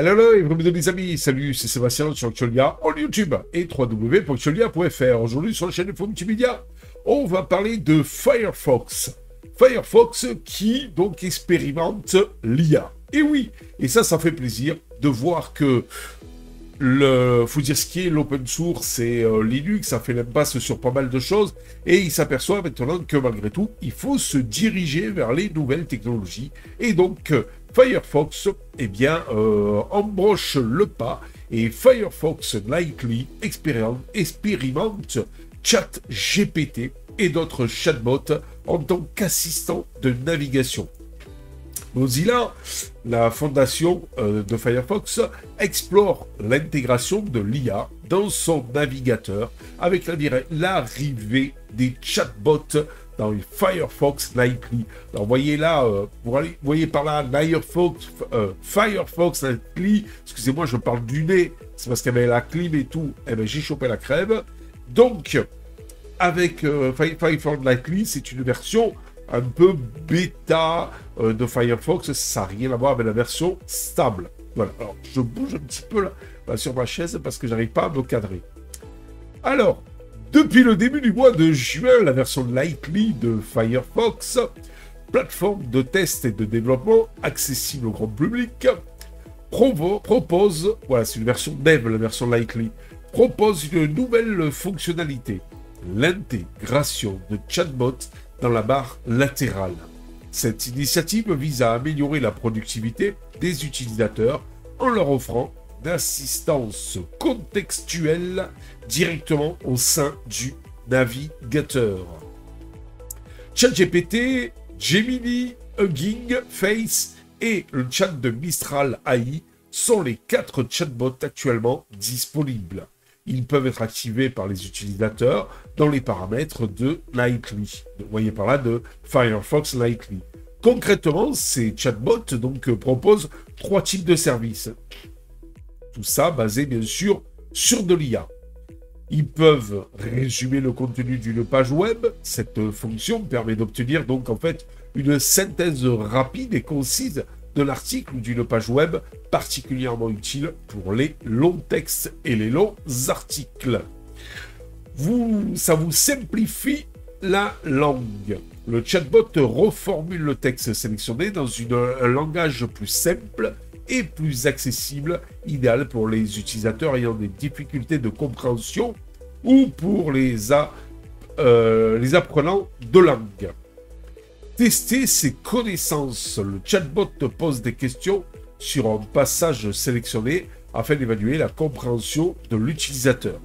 Hello, et bienvenue les amis, salut, c'est Sébastien sur Actualia en YouTube et www.actualia.fr. Aujourd'hui sur la chaîne Info Multimédia, on va parler de Firefox. Firefox qui donc expérimente l'IA. Et oui, et ça fait plaisir de voir que faut dire ce qui est l'open source et Linux, ça fait l'impasse sur pas mal de choses et il s'aperçoit maintenant que malgré tout, il faut se diriger vers les nouvelles technologies et donc Firefox, embroche le pas et Firefox Nightly expérimente ChatGPT et d'autres chatbots en tant qu'assistant de navigation. Mozilla, la fondation de Firefox, explore l'intégration de l'IA dans son navigateur avec l'arrivée des chatbots dans les Firefox Nightly. Alors, voyez là, vous voyez par là, Firefox Nightly, excusez-moi, je parle du nez, c'est parce qu'il y avait la clim et tout, j'ai chopé la crève. Donc, avec Firefox Nightly, c'est une version un peu bêta de Firefox, ça n'a rien à voir avec la version stable. Voilà, alors je bouge un petit peu là sur ma chaise parce que j'arrive pas à me cadrer. Alors, depuis le début du mois de juin, la version Nightly de Firefox, plateforme de test et de développement accessible au grand public, propose, voilà, c'est une version dev, la version Nightly, propose une nouvelle fonctionnalité, l'intégration de chatbots dans la barre latérale. Cette initiative vise à améliorer la productivité des utilisateurs en leur offrant d'assistance contextuelle directement au sein du navigateur. ChatGPT, Gemini, Hugging Face et le chat de Mistral AI sont les 4 chatbots actuellement disponibles. Ils peuvent être activés par les utilisateurs dans les paramètres de Nightly. Vous voyez par là de Firefox Nightly. Concrètement, ces chatbots proposent 3 types de services. Tout ça basé bien sûr sur de l'IA. Ils peuvent résumer le contenu d'une page web. Cette fonction permet d'obtenir donc en fait une synthèse rapide et concise de l'article ou d'une page web, particulièrement utile pour les longs textes et les longs articles. Ça vous simplifie la langue. Le chatbot reformule le texte sélectionné dans un langage plus simple et plus accessible, idéal pour les utilisateurs ayant des difficultés de compréhension ou pour les apprenants de langue. Tester ses connaissances. Le chatbot te pose des questions sur un passage sélectionné afin d'évaluer la compréhension de l'utilisateur.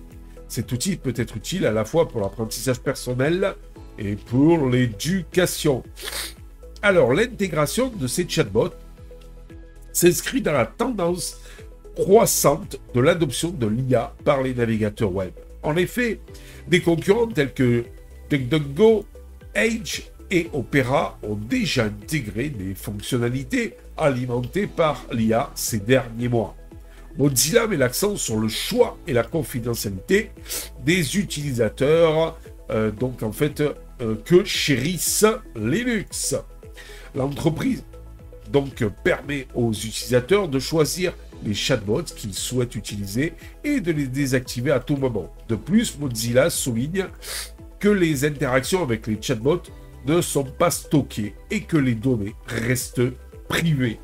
Cet outil peut être utile à la fois pour l'apprentissage personnel et pour l'éducation. Alors, l'intégration de ces chatbots s'inscrit dans la tendance croissante de l'adoption de l'IA par les navigateurs web. En effet, des concurrents tels que DuckDuckGo, Edge et Opera ont déjà intégré des fonctionnalités alimentées par l'IA ces derniers mois. Mozilla met l'accent sur le choix et la confidentialité des utilisateurs, que chérissent Linux. L'entreprise permet aux utilisateurs de choisir les chatbots qu'ils souhaitent utiliser et de les désactiver à tout moment. De plus, Mozilla souligne que les interactions avec les chatbots ne sont pas stockées et que les données restent privées.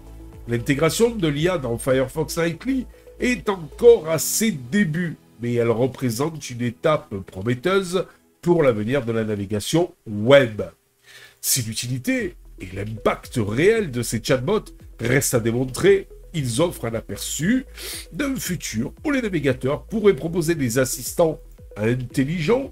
L'intégration de l'IA dans Firefox Nightly est encore à ses débuts, mais elle représente une étape prometteuse pour l'avenir de la navigation web. Si l'utilité et l'impact réel de ces chatbots restent à démontrer, ils offrent un aperçu d'un futur où les navigateurs pourraient proposer des assistants intelligents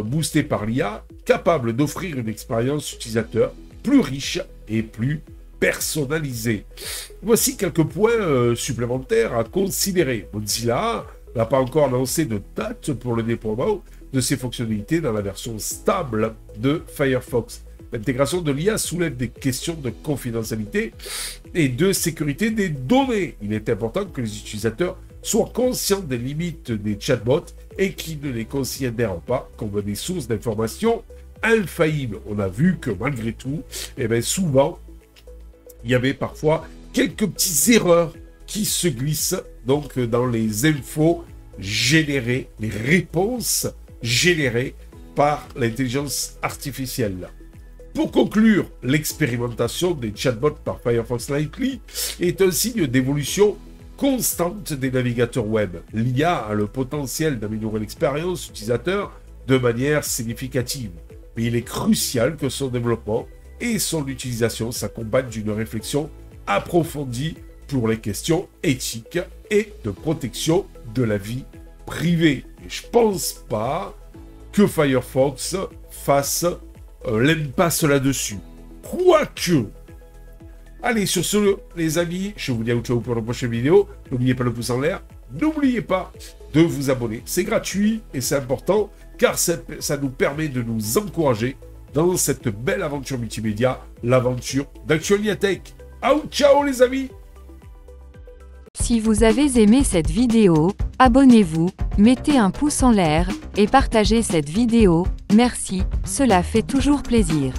boosté par l'IA, capable d'offrir une expérience utilisateur plus riche et plus personnalisée. Voici quelques points supplémentaires à considérer. Mozilla n'a pas encore annoncé de date pour le déploiement de ces fonctionnalités dans la version stable de Firefox. L'intégration de l'IA soulève des questions de confidentialité et de sécurité des données. Il est important que les utilisateurs soient conscients des limites des chatbots et qu'ils ne les considèrent pas comme des sources d'informations infaillibles. On a vu que malgré tout, souvent, il y avait parfois quelques petites erreurs qui se glissent donc dans les infos générées, les réponses générées par l'intelligence artificielle. Pour conclure, l'expérimentation des chatbots par Firefox Nightly est un signe d'évolution constante des navigateurs web. L'IA a le potentiel d'améliorer l'expérience utilisateur de manière significative, mais il est crucial que son développement et son utilisation s'accompagnent d'une réflexion approfondie pour les questions éthiques et de protection de la vie privée. Et je pense pas que Firefox fasse l'impasse là-dessus. Quoique. Allez, sur ce, les amis, je vous dis à ciao pour la prochaine vidéo. N'oubliez pas le pouce en l'air. N'oubliez pas de vous abonner. C'est gratuit et c'est important car ça nous permet de nous encourager dans cette belle aventure multimédia, l'aventure d'Actualia Tech. Ciao les amis! Si vous avez aimé cette vidéo, abonnez-vous, mettez un pouce en l'air, et partagez cette vidéo, merci, cela fait toujours plaisir.